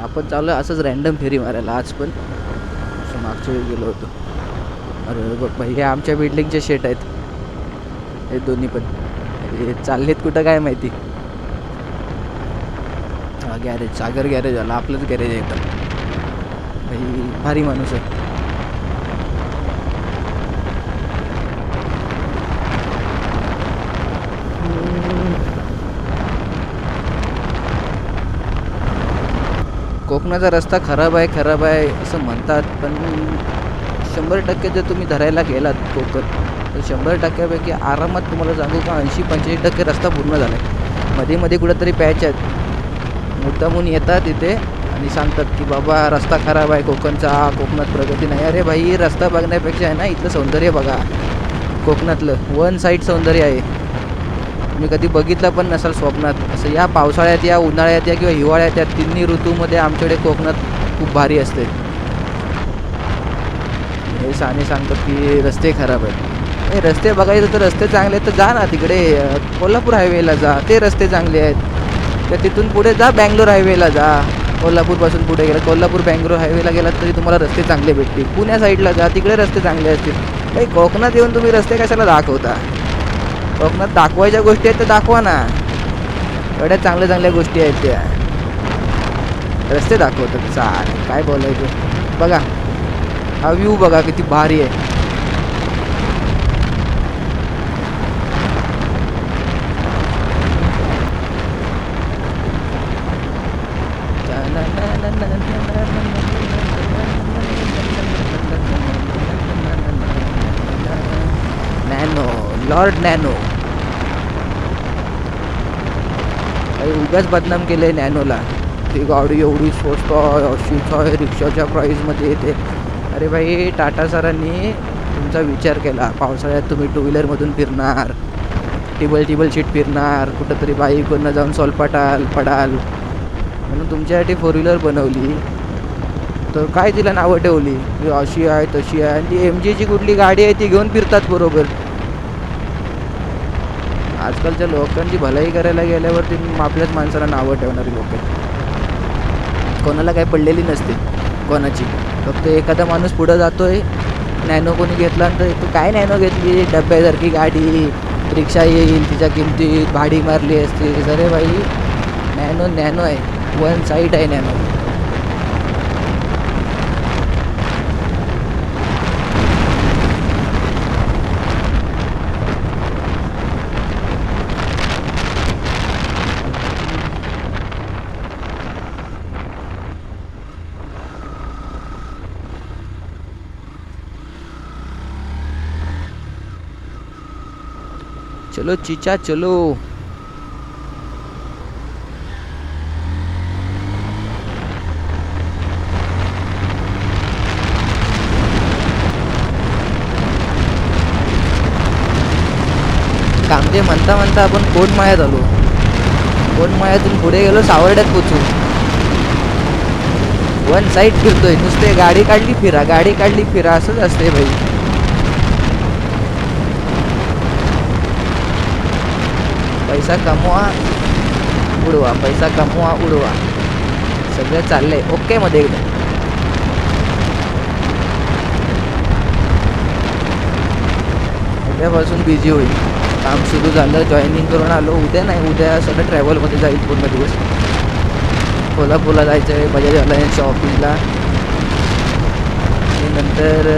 आपण चालू आहे असंच रॅन्डम फेरी मारायला आज पण. असं मागच्या वेळी गेलो होतो. अरे बघ भाई, हे आमच्या बिल्डिंगचे शेट आहेत हे दोन्ही पण. हे चाललेत कुठं काय माहिती. हा गॅरेज, सागर गॅरेज आला, आपलंच गॅरेज आहे एकदम भाई. भारी माणूस आहे. कोकणाचा रस्ता खराब आहे असं म्हणतात, पण 100% जर तुम्ही धरायला गेलात कोकण, तर 100%पैकी आरामात तुम्हाला सांगू का 80-85% रस्ता पूर्ण झाला आहे. मध्ये मध्ये कुठंतरी पॅच आहेत, मुद्दामून येतात इथे आणि सांगतात की बाबा रस्ता खराब आहे कोकणचा, कोकणात प्रगती नाही. अरे भाई, रस्ता बघण्यापेक्षा आहे ना इथलं सौंदर्य बघा. कोकणातलं वन साईड सौंदर्य आहे, तुम्ही कधी बघितलं पण नसाल स्वप्नात. असं या पावसाळ्यात या उन्हाळ्यात या किंवा हिवाळ्यात या तिन्ही ऋतूमध्ये आमच्याकडे कोकणात खूप भारी असते. हे साने सांगतात की रस्ते खराब आहेत. हे रस्ते बघायचं तर रस्ते चांगले आहेत तर जा ना तिकडे कोल्हापूर हायवेला जा, ते रस्ते चांगले आहेत. तर तिथून पुढे जा बँगलोर हायवेला जा. कोल्हापूरपासून पुढे गेला, कोल्हापूर बँगलोर हायवेला गेलात तरी तुम्हाला रस्ते चांगले भेटतील. पुण्या साईडला जा, तिकडे रस्ते चांगले असतील. काही कोकणात येऊन तुम्ही रस्ते कशाला दाखवता? कोकणात दाखवायच्या गोष्टी आहेत तर दाखवा ना. एवढ्या चांगल्या चांगल्या गोष्टी आहेत त्या, रस्ते दाखवतात. चाल काय बोलायचं. बघा हा व्ह्यू बघा किती भारी आहे. Nano, Lord nano. काही उगाच बदनाम केलंय नॅनोला. ती गाडी एवढी स्वस्त आहे, अशीच आहे, रिक्षाच्या प्राईजमध्ये येते. अरे भाई, टाटा सरांनी तुमचा विचार केला. पावसाळ्यात तुम्ही टू व्हीलरमधून फिरणार, टिबल शीट फिरणार, कुठंतरी बाईकवरनं जाऊन सोलपाटाल पडाल, म्हणून तुमच्यासाठी फोर व्हीलर बनवली. तर काय तिला नावं ठेवली की अशी आहे तशी आहे. आणि ती MGची कुठली गाडी आहे ती घेऊन फिरतात बरोबर. आजकालच्या लोकांची भलाई करायला गेल्यावरती आपल्याच माणसाला नावं ठेवणारी लोक आहेत. कोणाला काय पडलेली नसते कोणाची, फक्त एखादा माणूस पुढं जातोय. नॅनो कोणी घेतला तर तू काय नॅनो घेतली, डब्यासारखी गाडी, रिक्षा येईल तिच्या किमतीत, भाडी मारली असते. अरे भाई, नॅनो आहे, वन साईड आहे नॅनो. चलो चीचा चलो. कामते म्हणता म्हणता आपण कोणमाळ्यात आलो. कोणमाळ्यातून पुढे गेलो, सावर्ड्यात पोचू. वन साईड फिरतोय नुसते. गाडी काढली फिरा, गाडी काढली फिरा, असंच असते भाई. पैसा कमवा उडवा, पैसा कमवा उडवा, सगळं चाललंय ओके मध्ये एकदम. उद्यापासून बिझी होईल. काम सुरू झालं, जॉईनिंग करून आलो. उद्या नाही, उद्या सगळं ट्रॅव्हलमध्ये जाईल पूर्ण दिवस. कोल्हापूरला जायचं आहे बजाज अलायन्सच्या ऑफिसला, आणि नंतर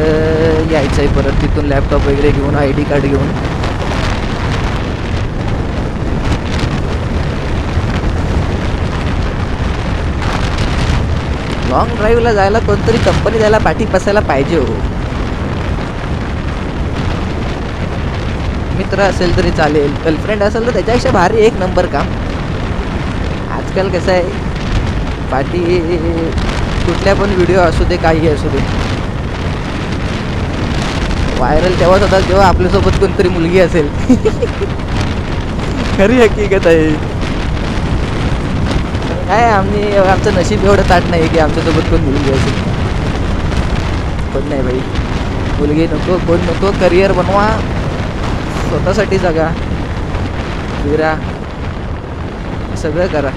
यायचं आहे परत तिथून लॅपटॉप वगैरे घेऊन, ID कार्ड घेऊन. लॉंग ड्राईव्हला जायला कोणतरी कंपनी द्यायला पाठी बसायला पाहिजे हो. मित्र असेल तरी चालेल, गर्लफ्रेंड असेल तर त्याच्यापेक्षा भारी एक नंबर काम. आजकाल कसं आहे, पाठी कुठल्या पण व्हिडिओ असू दे, काही असू दे, व्हायरल तेव्हाच होतात जेव्हा आपल्यासोबत कोणतरी मुलगी असेल. खरी हकीकत आहे. काय आमचं नशीब एवढं ताट नाही की आमच्यासोबत कोण मुलगी असेल. पण नाही भाई, मुलगी नको, कोण नको. करिअर बनवा, स्वतःसाठी जगा, फिरा, सगळं करा.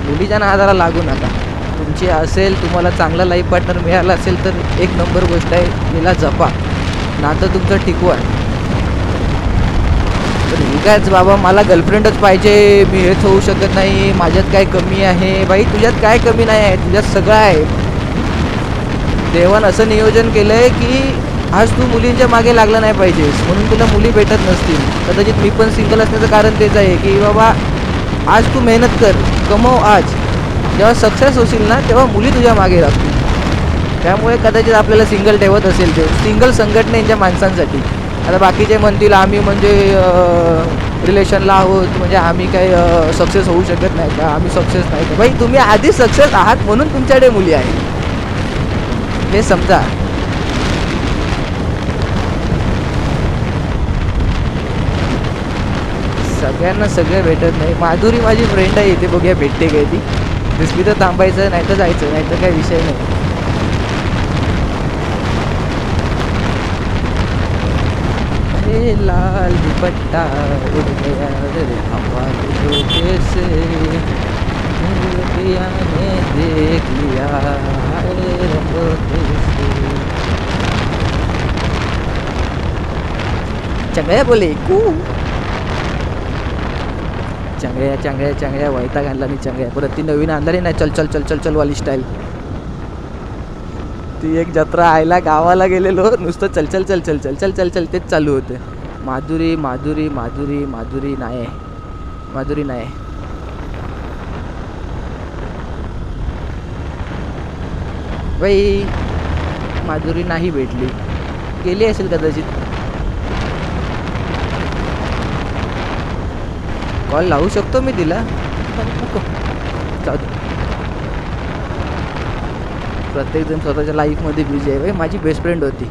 मुलीच्या नादाला लागू नका. तुमची असेल, तुम्हाला चांगला लाईफ पार्टनर मिळाला असेल तर एक नंबर गोष्ट आहे, तिला जपा, नातं तुमचं टिकवा. तर कायच बाबा मला गर्लफ्रेंडच पाहिजे, मी हेच होऊ शकत नाही, माझ्यात काय कमी आहे. बाई तुझ्यात काय कमी नाही आहे, तुझ्यात सगळं आहे. देवानं असं नियोजन केलं आहे की आज तू मुलींच्या मागे लागला नाही पाहिजेस, म्हणून तुला मुली भेटत नसतील. कदाचित मी पण सिंगल असण्याचं कारण तेच आहे की बाबा आज तू मेहनत कर, कमव. आज जेव्हा सक्सेस होशील ना तेव्हा मुली तुझ्या मागे लागतील. त्यामुळे कदाचित आपल्याला सिंगल ठेवत असेल ते सिंगल संघटनेच्या माणसांसाठी. आता बाकीचे म्हणतील आम्ही म्हणजे रिलेशनला आहोत म्हणजे आम्ही काही सक्सेस होऊ शकत नाही का, आम्ही सक्सेस नाही का. बाई तुम्ही आधी सक्सेस आहात म्हणून तुमच्याकडे मुली आहेत, हे समजा. सगळ्यांना सगळं भेटत नाही. माधुरी माझी फ्रेंड आहे इथे, बघूया भेटते काय ती. दिसली तर थांबायचं, नाही तर जायचं, नाही तर काही विषय नाही. अरे लाल दुपट्टा उड़ गया रे हवा के झोंके से, पिया ने देख लिया हरे रंगों के से. चंगया बोले कू, चांगल्या चांगल्या चांगल्या वैताग आणला मी चांगल्या. परत ती नवीन आणणारी नाही, चल चल चल चल चल वाली स्टाईल. ती एक जत्रा आयला गावाला गेलेलो, नुसतं चल चल चल चल चल चल चल चल तेच चालू होतं. माधुरी माधुरी माधुरी माधुरी नाही, माधुरी नाही. बाई माधुरी नाही भेटली, गेली असेल कदाचित. कॉल लावू शकतो मी तिला, नको जाऊ दे. प्रत्येकजण स्वतःच्या लाईफमध्ये बिझी आहे. बाई माझी बेस्ट फ्रेंड होती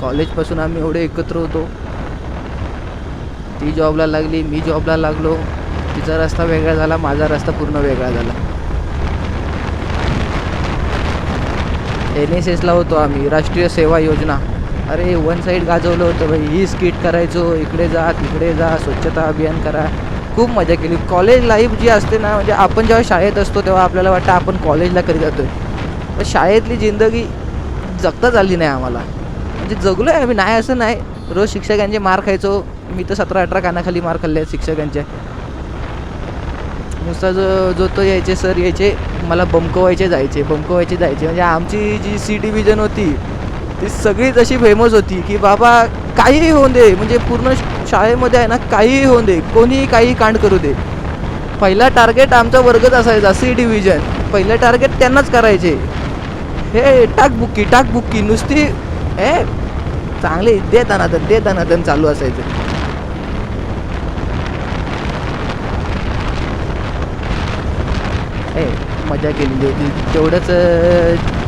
कॉलेजपासून, आम्ही एवढे एकत्र होतो. ती जॉबला लागली, मी जॉबला लागलो. तिचा रस्ता वेगळा झाला, माझा रस्ता पूर्ण वेगळा झाला. NSSला होतो आम्ही, राष्ट्रीय सेवा योजना. अरे वन साईड गाजवलं होतं बाई. ही स्किट करायचो, इकडे जा तिकडे जा, स्वच्छता अभियान करा, खूप मजा केली. कॉलेज लाईफ जी असते ना, म्हणजे आपण जेव्हा शाळेत असतो तेव्हा आपल्याला वाटतं आपण कॉलेजला कधी जातो आहे, पण शाळेतली जिंदगी जगताच आली नाही आम्हाला. म्हणजे जगलो आहे आम्ही, नाही असं नाही. रोज शिक्षकांचे मार खायचो. मी तर 17-18 कानाखाली मार खाल्ले आहेत शिक्षकांच्या. नुसता जो तो यायचे, सर यायचे, मला बमकवायचे जायचे म्हणजे आमची जी C डिव्हिजन होती ती सगळीच अशी फेमस होती की बाबा काहीही होऊन दे, म्हणजे पूर्ण शाळेमध्ये आहे ना काहीही होऊन दे, कोणीही काही कांड करू दे, पहिला टार्गेट आमचा वर्गच असायचा. C डिव्हिजन पहिलं टार्गेट त्यांनाच करायचे. हे टाकबुक्की नुसती हे चांगले दे दनादन चालू असायचं. मजा केलेली होती, तेवढंच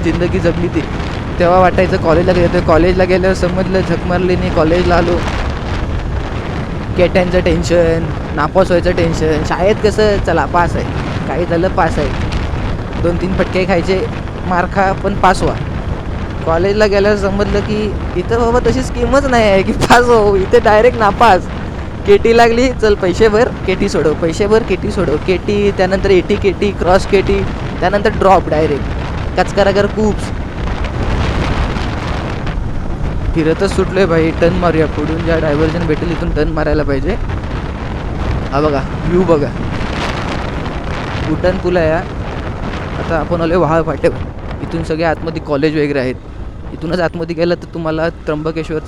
जिंदगी जगली ती. तेव्हा वाटायचं कॉलेजला गेलं, कॉलेजला गेल्यावर समजलं झक मारली नाही. कॉलेजला आलो, केट्यांचं टेन्शन, नापास व्हायचं टेन्शन. शाळेत कसं चला पास आहे, काही झालं पास आहे, 2-3 फटके खायचे, मार खा पण पास व्हा. कॉलेजला गेल्यावर समजलं की इथं बाबा तशी स्कीमच नाही आहे की पास हो, इथे डायरेक्ट नापास. केटी लागली, चल पैसे भर केटी सोडव, पैसे भर केटी सोडव, केटी त्यानंतर 80 केटी, क्रॉस केटी, त्यानंतर ड्रॉप डायरेक्ट कचकरागर कूप्स. फिरतच सुटलोय भाई. टर्न मारूया, पुढून ज्या डायव्हर्जन भेटेल इथून टर्न मारायला पाहिजे. हा बघा व्ह्यू बघा, उड्डाण पूल आहे. आता आपण आलो वाहळ फाट्यावर. इथून सगळे आतमध्ये कॉलेज वगैरे आहेत. इथूनच आतमध्ये गेलं तर तुम्हाला त्र्यंबकेश्वर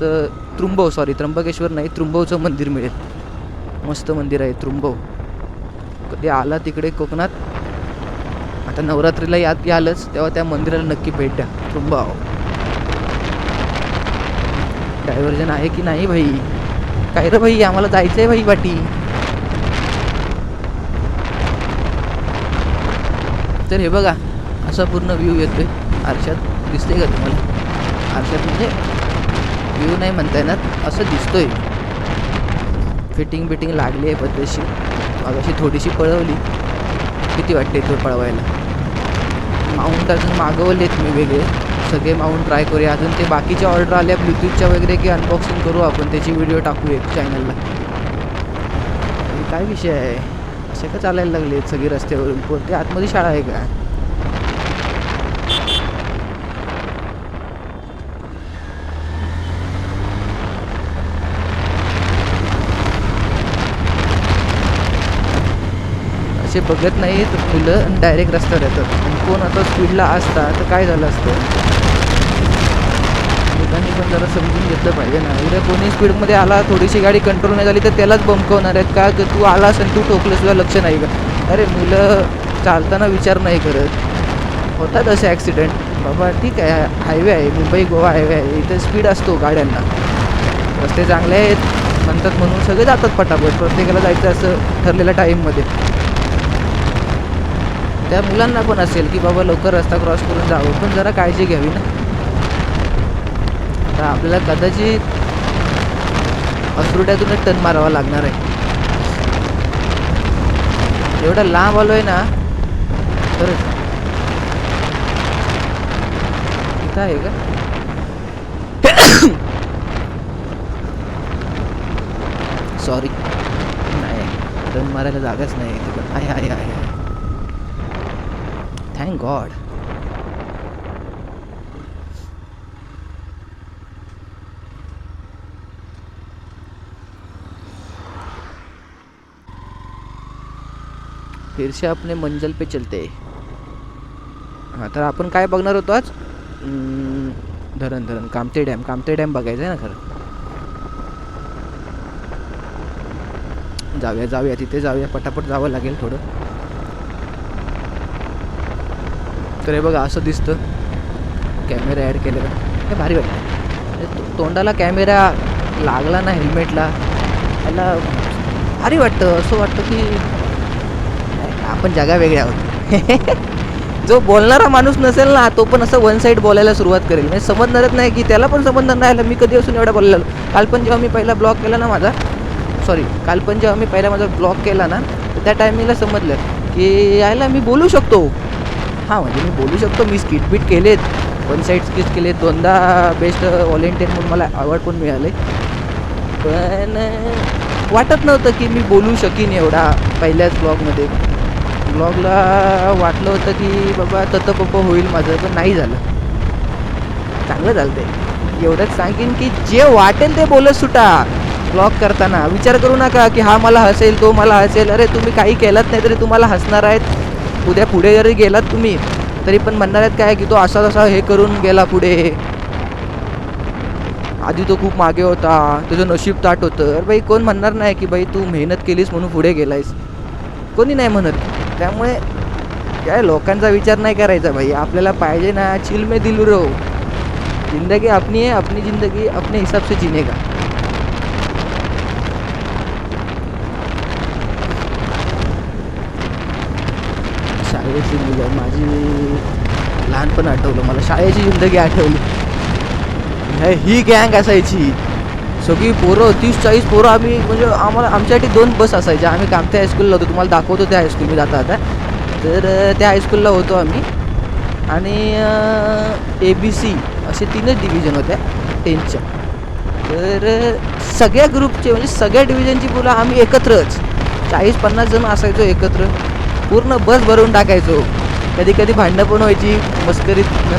नाही, त्रुंबवचं मंदिर मिळेल. मस्त मंदिर आहे त्रुंबव. कधी आला तिकडे कोकणात, आता नवरात्रीला यालच तेव्हा त्या मंदिराला नक्की भेट द्या. त्रुंबव डायव्हर्जन आहे की नाही भाई? काय रे भाई, आम्हाला जायचं आहे भाई वाटी. तर हे बघा असा पूर्ण व्ह्यू येतोय. आरशात दिसते का तुम्हाला? आरशात म्हणजे व्ह्यू नाही म्हणता येणार, असं दिसतोय. फिटिंग लागली आहे पद्धतशीर. अशी थोडीशी पळवली, किती वाटते तो पळवायला. माउंट अजून मागवलेत मी वेगळे, सगळे माउंट ट्राय करूया. अजून ते बाकीच्या ऑर्डर आल्या ब्लूटूथच्या वगैरे की अनबॉक्सिंग करू आपण, त्याची व्हिडिओ टाकू एक चॅनलला. काय विषय आहे, असे का चालायला लागले सगळे रस्त्यावरून? कोणती आतमध्ये शाळा आहे का? समोरचे बघत नाहीत मुलं आणि डायरेक्ट रस्त्यावर येतात. आणि कोण आता स्पीडला असता तर काय झालं असतं, लोकांनी पण जरा समजून घेतलं पाहिजे ना. उद्या कोणी स्पीडमध्ये आला, थोडीशी गाडी कंट्रोल नाही झाली तर त्यालाच बंकवणार आहेत का, की तू आलास आणि तू ठोकलं, तुझं लक्ष नाही का. अरे मुलं चालताना विचार नाही करत, होतात असे ॲक्सिडेंट. बाबा ठीक आहे, हायवे आहे, मुंबई गोवा हायवे आहे, इथे स्पीड असतो गाड्यांना, रस्ते चांगले आहेत म्हणतात म्हणून सगळे जातात पटापट, प्रत्येकाला जायचं असं ठरलेल्या टाईममध्ये. त्या मुलांना पण असेल की बाबा लवकर रस्ता क्रॉस करून जावं, पण जरा काळजी घ्यावी ना. तर आपल्याला कदाचित अफ्रुट्यातूनच टर्न मारावा लागणार आहे. एवढा लांब आलो आहे ना, तर इथं आहे का, सॉरी नाही, टर्न मारायला जागाच नाही इथे, पण आहे. Thank God. फिर से अपने मंजिल पे चलते. हां, तर आपण काय बघणार होतो आज, धरण कामते डॅम बघायचं आहे ना खरं. जाऊया तिथे जाऊया, पटापट जावं लागेल थोडं. तर हे बघा असं दिसतं, कॅमेरा ॲड केलेला, हे भारी वाटतं. तोंडाला कॅमेरा लागला ना हेल्मेटला, त्याला भारी वाटतं. असं वाटतं की आपण जगा वेगळे आहोत. जो बोलणारा माणूस नसेल ना, तो पण असं वन साईड बोलायला सुरुवात करेल, म्हणजे समजणारच नाही, की त्याला पण समजणार नाही मी कधी असून एवढा बोललेलो. काल पण जेव्हा मी पहिला ब्लॉग केला ना माझा ब्लॉग केला ना, तर त्या टायमिंगला समजलं की यायला मी बोलू शकतो. हां, म्हणजे मी बोलू शकतो, मी स्किट बीट केलेत, वन साईड स्किट केलेत, 2दा बेस्ट व्हॉलेंटियर म्हणून मला अवॉर्ड पण मिळाले. पण वाटत नव्हतं की मी बोलू शकीन एवढा पहिल्याच ब्लॉगमध्ये. ब्लॉगला वाटलं होतं की बाबा ततपप होईल माझं, पण नाही झालं. चांगलं झालं ते. एवढंच सांगेन की जे वाटेल ते बोलत सुटा ब्लॉग करताना. विचार करू नका की हा मला हसेल, तो मला हसेल. अरे तुम्ही काही केलात नाही तरी तुम्हाला हसणार आहेत. उद्या पुढे जरी गेलात तुम्ही तरी पण म्हणणार आहेत काय की तो असा तसा हे करून गेला पुढे, आधी तो खूप मागे होता, तुझं नशीब ताट होतं. अरे बाई, कोण म्हणणार नाही की बाई तू मेहनत केलीस म्हणून पुढे गेलायस, कोणी नाही म्हणत. त्यामुळे काय लोकांचा विचार नाही करायचा भाई. आपल्याला पाहिजे ना चिल में दिल रहो. जिंदगी अपनी है, अपनी जिंदगी अपने हिसाब से जीने का. शाळेची मुलं माझी लहानपण आठवलं, मला शाळेची जिंदगी आठवली. ही गँग असायची, सगळी पोरं 30-40 पोरं. आम्ही म्हणजे आमच्यासाठी 2 बस असायच्या. आम्ही कामते हायस्कूलला होतो, तुम्हाला दाखवतो त्या हायस्कूल मी जाता आता. तर त्या हायस्कूलला होतो आम्ही, आणि ABC असे 3च डिव्हिजन होत्या 10च्या. तर सगळ्या ग्रुपचे म्हणजे सगळ्या डिव्हिजनची मुलं आम्ही एकत्रच 40-50 जण असायचो एकत्र. पूर्ण बस भरून टाकायचो. कधी कधी भांडणं पण व्हायची,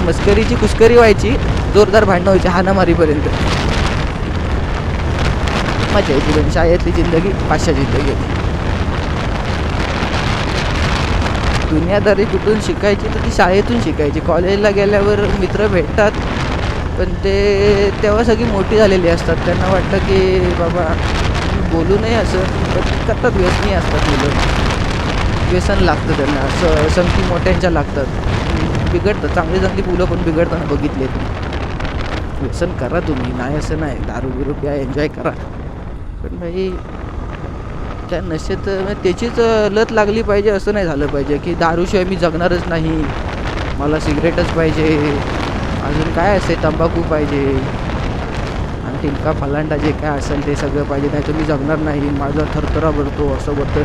मस्करीची कुस्करी व्हायची, जोरदार भांडणं व्हायची हाणामारीपर्यंत. मजा यायची. पण शाळेतली जिंदगी पाचशा जिंदगी होती. दुनियादारी कुठून शिकायची तर ती शाळेतून शिकायची. कॉलेजला गेल्यावर मित्र भेटतात, पण ते तेव्हा सगळी मोठी झालेली असतात. त्यांना वाटतं की बाबा बोलू नये असं, पण करतात. व्यसनी असतात मुलं, व्यसन लागतं त्यांना, संगती मोठ्यांच्या लागतात, बिघडतं. चांगली चांगली मुलं पण बिघडताना बघितले. व्यसन करा तुम्ही, नाही असं नाही, दारू बिरू प्या, एन्जॉय करा, पण भाई त्या नशेत त्याचीच लत लागली पाहिजे असं नाही झालं पाहिजे की दारूशिवाय मी जगणारच नाही, मला सिगरेटच पाहिजे, अजून काय असेल तंबाखू पाहिजे, आणि टिलका फलांडा जे काय असेल ते सगळं पाहिजे, नाही तर मी जगणार नाही, माझा थरथरा भरतो असं बोलतं.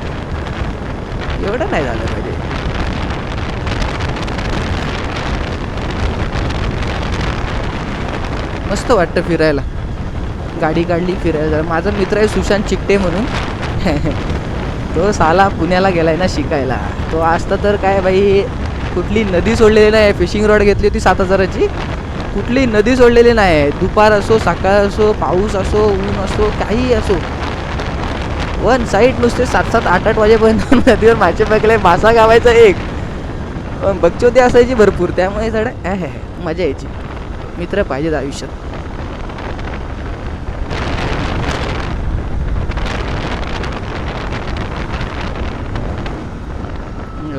एवढं नाही झालं पाहिजे. मस्त वाटतं फिरायला, गाडी काढली फिरायला. माझा मित्र आहे सुशांत चिकटे म्हणून, तो साला पुण्याला गेलाय ना शिकायला. तो असता तर काय बाई कुठली नदी सोडलेली नाही. फिशिंग रॉड घेतली होती 7,000ची, कुठली नदी सोडलेली नाही. दुपार असो, सकाळ असो, पाऊस असो, ऊन असो, काही असो, वन साईड नुसते 7-7, 8-8 वाजेपर्यंत नदीवर मासे पकडले, मासा गावायचा एक. बकचोदी असायची भरपूर, त्यामुळे थोडं मजा यायची. मित्र पाहिजेत आयुष्यात.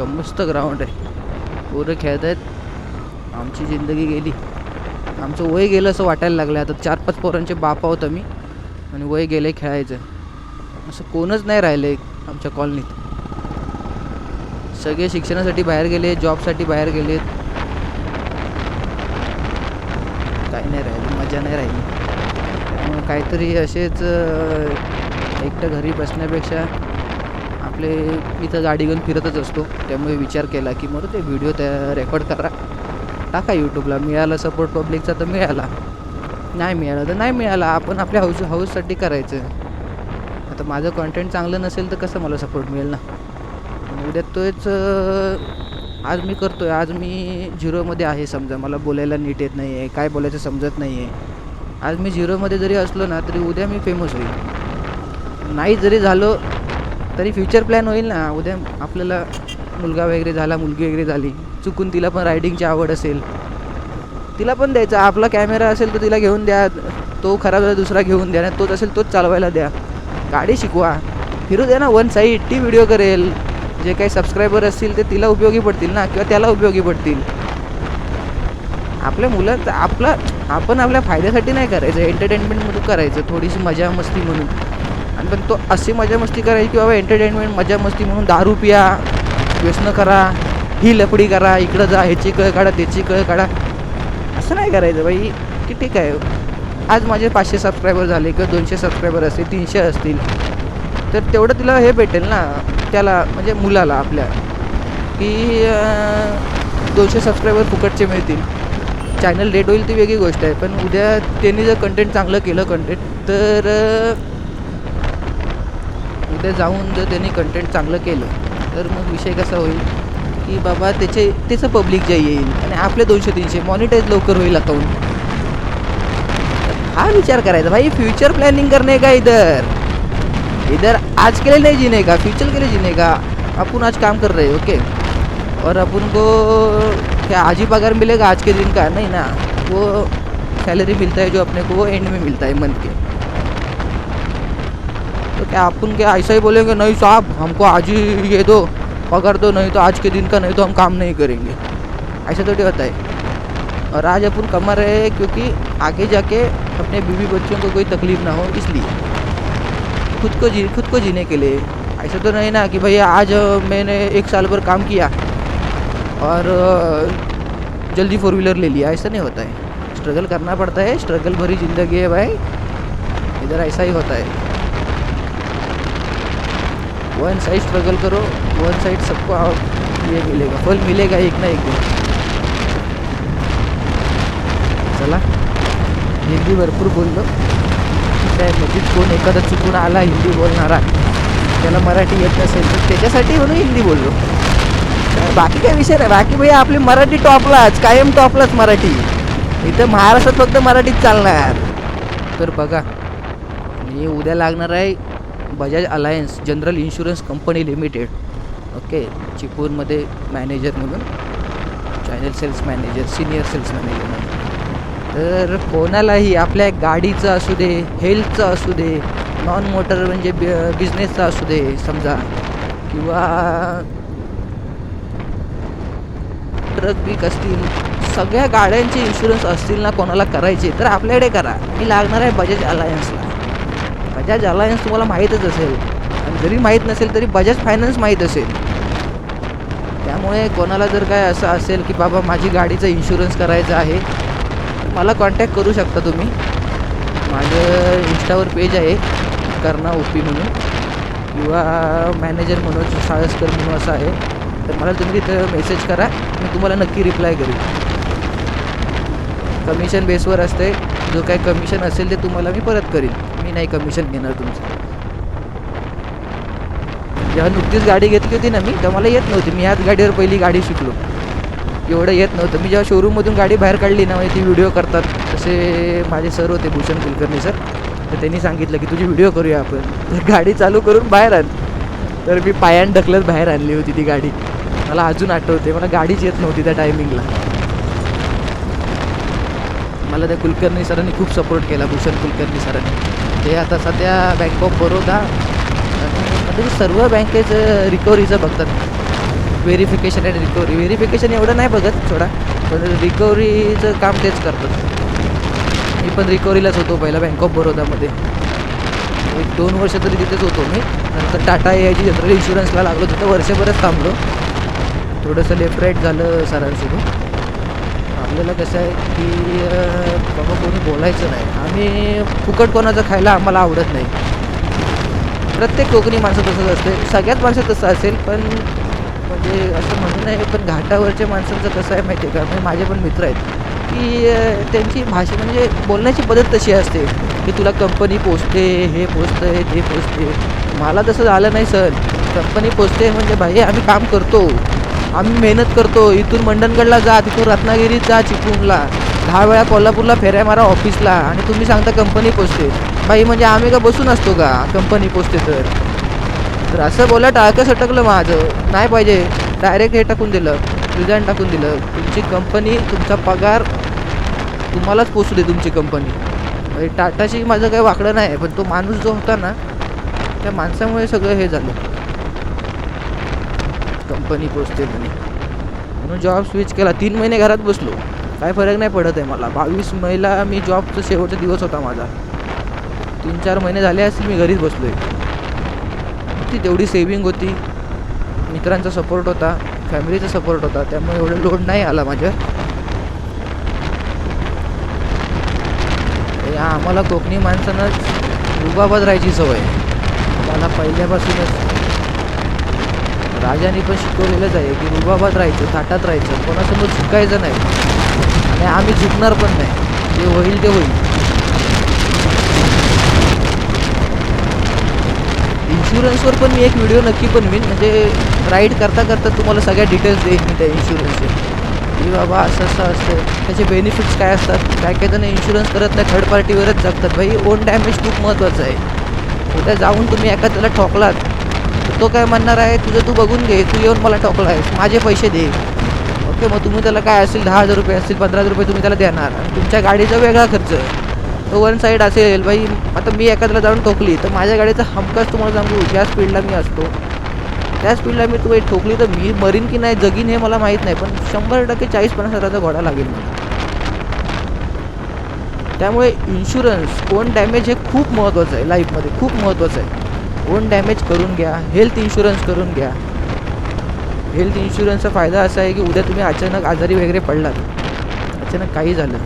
मस्त ग्राउंड आहे, पोरं खेळत आहेत. आमची जिंदगी गेली, आमचं वय गेलं असं वाटायला लागलं. आता 4-5 पोरांचे बाप आहोत आम्ही, आणि वय गेलं खेळायचं. असं कोणच नाही राहिलं आहे आमच्या कॉलनीत. सगळे शिक्षणासाठी बाहेर गेले, जॉबसाठी बाहेर गेलेत. काही नाही राहिलं, मजा नाही राहिली. त्यामुळे काहीतरी असेच एकटं घरी बसण्यापेक्षा आपले इथं गाडी घेऊन फिरतच असतो. त्यामुळे विचार केला की मग ते व्हिडिओ त्या रेकॉर्ड करा, टाका यूट्यूबला. मिळाला सपोर्ट पब्लिकचा तर मिळाला, नाही मिळाला तर नाही मिळाला. आपण आपल्या हाऊससाठी करायचं. आता माझं कॉन्टेंट चांगलं नसेल तर कसं मला सपोर्ट मिळेल ना. उद्या तोच आज मी करतो आहे, आज मी झिरोमध्ये आहे समजा, मला बोलायला नीट येत नाही आहे, काय बोलायचं समजत नाही आहे. आज मी झिरोमध्ये जरी असलो ना तरी उद्या मी फेमस होईल. नाही जरी झालो तरी फ्युचर प्लॅन होईल ना. उद्या आपल्याला मुलगा वगैरे झाला, मुलगी वगैरे झाली, चुकून तिला पण रायडिंगची आवड असेल, तिला पण द्यायचा. आपला कॅमेरा असेल तर तिला घेऊन द्या, तो खराब झाला दुसरा घेऊन द्या, तोच असेल तोच चालवायला द्या. गाडी शिकवा, फिरू द्या ना. वन साईड ती व्हिडिओ करेल, जे काही सबस्क्रायबर असतील ते तिला उपयोगी पडतील ना, किंवा त्याला उपयोगी पडतील. आपल्या मुलांचं आपण आपल्या फायद्यासाठी नाही करायचं, एंटरटेनमेंटमधून करायचं, थोडीशी मजा मस्ती म्हणून. आणि पण तो अशी मजा मस्ती करायची की बाबा एंटरटेनमेंट मजा मस्ती म्हणून दारू पिया, व्यसनं करा, ही लफडी करा, इकडं जा, ह्याची कळ काढा, त्याची कळ काढा, असं नाही करायचं बाई. की ठीक आहे, आज माझे 500 सबस्क्रायबर झाले किंवा 200 सबस्क्रायबर असतील, 300 असतील, तर तेवढं तिला हे भेटेल ना, त्याला म्हणजे मुलाला आपल्या, की 200 सबस्क्रायबर फुकटचे मिळतील. चॅनल डेट होईल ती वेगळी गोष्ट आहे, पण उद्या त्यांनी जर कंटेंट चांगलं केलं तर उद्या जाऊन जर त्यांनी कंटेंट चांगलं केलं तर मग विषय कसा होईल की बाबा त्याचं पब्लिक जे येईल आणि आपले 200-300 मॉनिटाईज लवकर होईल अकाउंट. हा विचार करायचा भाई. फ्यूचर प्लॅनिंग करणे का इधर आज के लिए नहीं जीने का, फ्यूचर के लिए जीने का. अपन आज काम कर रहे हैं ओके, और अपन को क्या आज ही पगार मिलेगा आज के दिन का, नहीं ना. वो सैलरी मिलता है जो अपने को, वो एंड में मिलता है मंथ के. तो क्या अपन क्या ऐसा ही बोलेंगे नहीं साहब हमको आज ही ये दो पगार दो, नहीं तो आज के दिन का, नहीं तो हम काम नहीं करेंगे. ऐसा थोड़ी होता है. और आज अपन कमा रहे हैं क्योंकि आगे जाके अपने बीवी बच्चों को कोई तकलीफ ना हो, इसलिए खुद को जीने के लिए. ऐसा तो नहीं ना कि भैया आज मैंने 1 साल भर काम किया और जल्दी 4 व्हीलर ले लिया. ऐसा नहीं होता है, स्ट्रगल करना पड़ता है. स्ट्रगल भरी ज़िंदगी है भाई, इधर ऐसा ही होता है. वन साइड स्ट्रगल करो, वन साइड सबको ये मिलेगा, फल मिलेगा एक ना एक दिन. चला, हिंदी भरपूर बोललो. काय मधीच कोण एखादा चुकून आला हिंदी बोलणारा, त्याला मराठी येत नसेल तर त्याच्यासाठी म्हणून हिंदी बोललो. बाकी काय विषय नाही. बाकी भैया आपली मराठी टॉपलाच, कायम टॉपलाच मराठी. इथं महाराष्ट्रात फक्त मराठीच चालणार. तर बघा, मी उद्या लागणार आहे Bajaj alliance general insurance company limited, okay, चिपळूणमध्ये मॅनेजर म्हणून, channel sales manager, senior sales manager म्हणून. तर कोणालाही आपल्या गाडीचं असू दे, हेल्थचं असू दे, नॉन मोटर म्हणजे बिझनेसचा असू दे समजा, किंवा ट्रक बिक असतील, सगळ्या गाड्यांचे इन्शुरन्स असतील ना कोणाला करायचे तर आपल्याकडे करा. मी लागणार आहे बजाज अलायन्सला. बजाज अलायन्स तुम्हाला माहीतच असेल, आणि जरी माहीत नसेल तरी बजाज फायनान्स माहीत असेल. त्यामुळे कोणाला जर काय असं असेल की बाबा माझी गाडीचा इन्शुरन्स करायचा आहे, मला कॉन्टॅक्ट करू शकता तुम्ही. माझं इंस्टावर पेज आहे कर्णा ओपी म्हणून, किंवा मॅनेजर मनोज साळसकर म्हणून असं आहे. तर मला तुम्ही तिथं मेसेज करा, मी तुम्हाला नक्की रिप्लाय करेन. कमिशन बेसवर असते, जो काही कमिशन असेल ते तुम्हाला मी परत करीन. मी नाही कमिशन घेणार तुमचं. जेव्हा नुकतीच गाडी घेतली होती ना मी, तेव्हा मला येत नव्हती. मी ह्याच गाडीवर पहिली गाडी शिकलो, एवढं येत नव्हतं. मी जेव्हा शोरूममधून गाडी बाहेर काढली ना, म्हणजे ती व्हिडिओ करतात तसे माझे सर होते, भूषण कुलकर्णी सर. तर त्यांनी सांगितलं की तुझी व्हिडिओ करूया आपण. तर गाडी चालू करून बाहेर आण. तर मी पायान ढकलत बाहेर आणली होती ती गाडी. मला अजून आठवते, मला गाडीच येत नव्हती त्या टायमिंगला. मला त्या कुलकर्णी सरांनी खूप सपोर्ट केला, भूषण कुलकर्णी सरांनी. ते आता सध्या बँक ऑफ बरोदा म्हणजे सर्व बँकेचं रिकव्हरीचं बघतात, व्हेरिफिकेशन अँड रिकव्हरी. व्हेरिफिकेशन एवढं नाही बघत थोडा, पण रिकव्हरीचं काम तेच करतात. मी पण रिकव्हरीलाच होतो पहिला बँक ऑफ बरोदामध्ये. 1-2 वर्ष तरी तिथेच होतो मी. नंतर टाटा AIG जनरल इन्शुरन्सला लागलो, तिथं वर्षभरच थांबलो. थोडंसं लेफ्ट राईट झालं सरांसोबत. आपल्याला कसं आहे की बाबा कोणी बोलायचं नाही. आम्ही फुकट कोणाचं खायला आम्हाला आवडत नाही. प्रत्येक कोकणी माणसं तसंच असते, सगळ्याच माणसं तसं असेल, पण म्हणजे असं म्हणू नये. पण घाटावरच्या माणसांचं कसं आहे माहिती आहे का, म्हणजे माझे पण मित्र आहेत की त्यांची भाषा म्हणजे बोलण्याची पद्धत तशी असते की तुला कंपनी पोचते, हे पोचतं आहे, ते पोचते. मला तसं झालं नाही सर. कंपनी पोचते म्हणजे भाई आम्ही काम करतो, आम्ही मेहनत करतो. इथून मंडणगडला जा, तिथून रत्नागिरीत जा, चिपळूणला 10 वेळा कोल्हापूरला फेऱ्या मारा ऑफिसला, आणि तुम्ही सांगता कंपनी पोचते. बाई म्हणजे आम्ही का बसून असतो का कंपनी पोचते तर असं बोला. टाळकं सटकलं माझं. नाही पाहिजे, डायरेक्ट हे टाकून दिलं, रिझाईन टाकून दिलं. तुमची कंपनी, तुमचा पगार तुम्हालाच पोचू दे तुमची कंपनी. म्हणजे टाटाशी माझं काही वाकडं नाही, पण तो माणूस जो होता ना, त्या माणसामुळे सगळं हे झालं. कंपनी पोचते म्हणून जॉब स्विच केला. 3 महिने घरात बसलो, काय फरक नाही पडत आहे मला. 22 मेला मी जॉबचा शेवटचा दिवस होता माझा. 3-4 महिने झाले असतील मी घरीच बसलो आहे. ती तेवढी सेविंग होती, मित्रांचा सपोर्ट होता, फॅमिलीचा सपोर्ट होता, त्यामुळे एवढं लोड नाही आला माझ्या. आम्हाला कोकणी माणसांना रुबाबात राहायची सवय. मला पहिल्यापासूनच राजाने पण शिकवलेलंच आहे की रुबाबात राहायचं, थाटात राहायचं, कोणासमोर झुकायचं नाही. आणि आम्ही झुकणार पण नाही, जे होईल ते होईल. इन्शुरन्सवर पण मी एक व्हिडिओ नक्की बनवीन, म्हणजे राईड करता करता तुम्हाला सगळ्या डिटेल्स देईन मी त्या इन्शुरन्सचे की बाबा असं असं असतं, त्याचे बेनिफिट्स काय असतात. काय काय जण इन्शुरन्स करत नाही, थर्ड पार्टीवरच जगतात. भाई ओन डॅमेज खूप महत्त्वाचं आहे. उद्या जाऊन तुम्ही एखाद्याला ठोकलात, तो काय म्हणणार आहे, तुझं तू बघून घे, तू येऊन मला ठोकला आहेस, माझे पैसे दे. ओके, मग तुम्ही त्याला काय असेल 10,000 रुपये असतील, 15,000 रुपये तुम्ही त्याला देणार, आणि तुमच्या गाडीचा वेगळा खर्च तो वन साईड असेल. भाई आता मी एखाद्याला जाऊन ठोकली तर माझ्या गाडीचा हमखास तुम्हाला सांगू, ज्या स्पीडला मी असतो त्या स्पीडला मी तुम्ही ठोकली तर मी मरीन की नाही, जगीन हे मला माहीत नाही, पण 100% 40-50 हजाराचा घोडा लागेल मला. त्यामुळे इन्शुरन्स ओन डॅमेज हे खूप महत्त्वाचं आहे लाईफमध्ये, खूप महत्त्वाचं आहे. ओन डॅमेज करून घ्या, हेल्थ इन्शुरन्स करून घ्या. हेल्थ इन्शुरन्सचा फायदा असा आहे की उद्या तुम्ही अचानक आजारी वगैरे पडलात, अचानक काही झालं,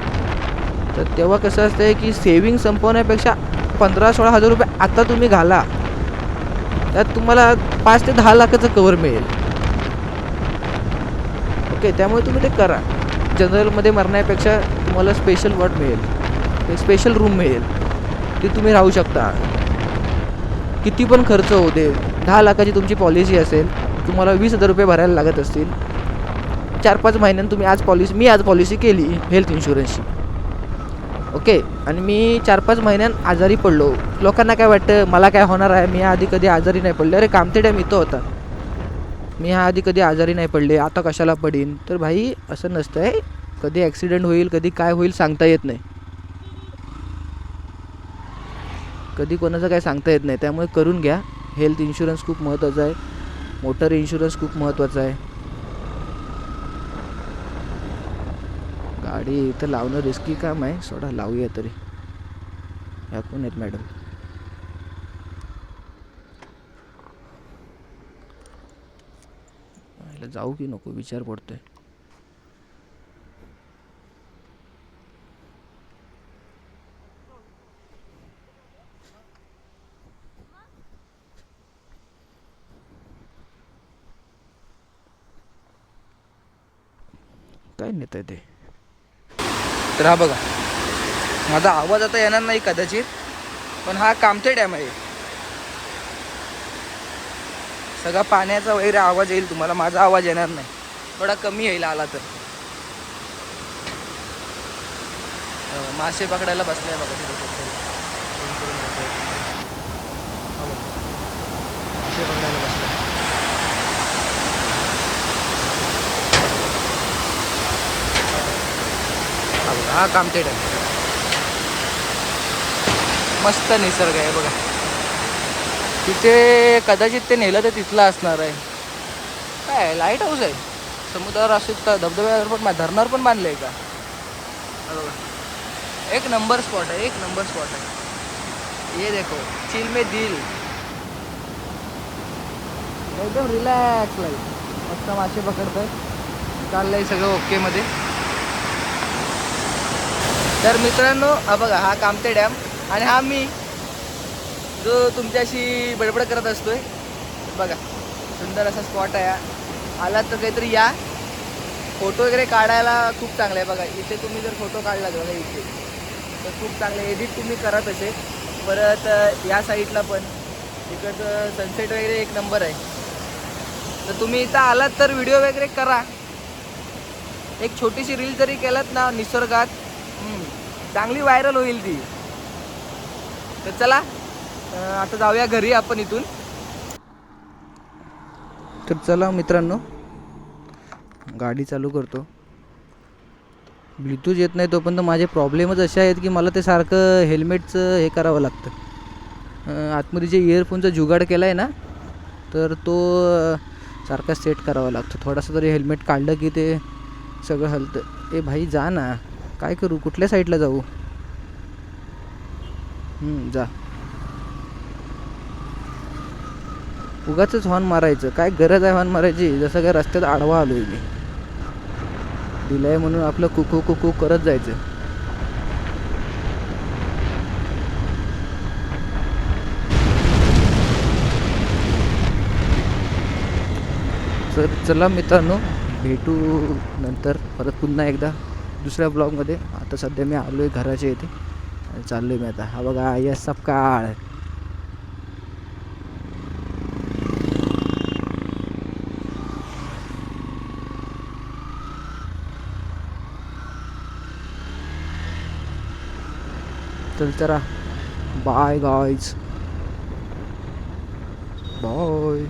तर तेव्हा कसं असतं की सेविंग संपवण्यापेक्षा 15-16 हजार रुपये आता तुम्ही घाला, त्यात तुम्हाला 5 ते 10 लाखाचं कवर मिळेल. ओके, त्यामुळे तुम्ही ते करा. जनरलमध्ये मरण्यापेक्षा तुम्हाला स्पेशल वॉर्ड मिळेल, एक स्पेशल रूम मिळेल, ते तुम्ही राहू शकता. किती पण खर्च होऊ दे, 10 लाखाची तुमची पॉलिसी असेल, तुम्हाला 20,000 रुपये भरायला लागत असतील, 4-5 महिन्यांनी तुम्ही मी आज पॉलिसी केली हेल्थ इन्शुरन्सची. ओके, आणि मी 4-5 महिन्यात आजारी पडलो. लोकांना काय वाटतं मला काय होणार आहे, मी आधी कधी आजारी नाही पडले. अरे कामतेड्या मी तो होता, मी आधी कधी आजारी नाही पडले, आता कशाला पडीन. तर भाई असं नसतं आहे, कधी ॲक्सिडेंट होईल, कधी काय होईल सांगता येत नाही, कधी कोणाचं काय सांगता येत नाही. त्यामुळे करून घ्या. हेल्थ इन्शुरन्स खूप महत्त्वाचा आहे, मोटर इन्शुरन्स खूप महत्त्वाचा आहे. गाडी इथं लावणं रिस्की काम आहे, सोडा लावूया तरी. ह्या कोण आहेत मॅडम? जाऊ की नको विचार पडतोय. काय नेत आहे ते? तर हा बघा, माझा आवाज आता येणार नाही कदाचित, पण हा कामथे डॅम आहे. सगळा पाण्याचा वगैरे आवाज येईल तुम्हाला, माझा आवाज येणार नाही, थोडा कमी येईल आला तर. मासे पकडायला बसलाय बघा तिथे. फोन करून बोलतोय. हा बघ, मासे पकडायला बसला. हा बघा, हा कामतेड आहे. मस्त निसर्ग आहे बघा. तिथे कदाचित ते नेलं तर तिथलं असणार आहे. काय लाईट हाऊस आहे समुद्रावर, असेल तर धबधब्यावर पण धरणावर पण बांधलं आहे का? हा बघा, एक नंबर स्पॉट है, एक नंबर स्पॉट है. ये देखो, चिल में दिल, एकदम रिलॅक्स लाईफ. मस्त मासे पकडतोय, चाललंय सगळं ओके मध्ये. तर मित्रांनो, हा बघा, हा कामते डॅम आणि हा मी जो तुमच्याशी बडबड करत असतोय. बघा, सुंदर असा स्पॉट आहे. आलात तर काहीतरी या, फोटो वगैरे काढायला खूप चांगलं आहे. बघा इथे तुम्ही जर फोटो काढला बघा इथे, तर खूप चांगले एडिट तुम्ही करत असे. परत या साईडला पण इकडचं सनसेट वगैरे एक नंबर आहे. तर तुम्ही इथं आलात तर व्हिडिओ वगैरे करा. एक छोटीशी रील जरी केलात ना निसर्गात, चांगली व्हायरल होईल ती. तर चला, आता जाऊया घरी आपण इथून. तर चला मित्रांनो, गाडी चालू करतो. ब्लूटूथ येत नाही तोपर्यंत माझे प्रॉब्लेमच असे आहेत की मला ते सारखं हेल्मेटचं हे करावं लागतं. आतमध्ये जे इयरफोनचा जुगाड केला आहे ना, तर तो सारखा सेट करावा लागतो. थोडासा तरी हेल्मेट काढलं की ते सगळं हलतं. ए भाई जा ना, काय करू, कुठल्या साईडला जाऊ? जा. उगाचच हॉर्न मारायचं, काय गरज आहे हॉर्न मारायची? जसं काय रस्त्यात आडवा आलो आहे मी. दिलंय म्हणून आपलं कुकू कुकू करत जायचं. तर चला मित्रांनो, भेटू नंतर परत पुन्हा एकदा दुसऱ्या ब्लॉगमध्ये. आता सध्या मी आलो आहे घराच्या इथे आणि चाललो आहे मी आता. हा बघा, यस सपकाळ. चल चला, बाय गाईज, बाय.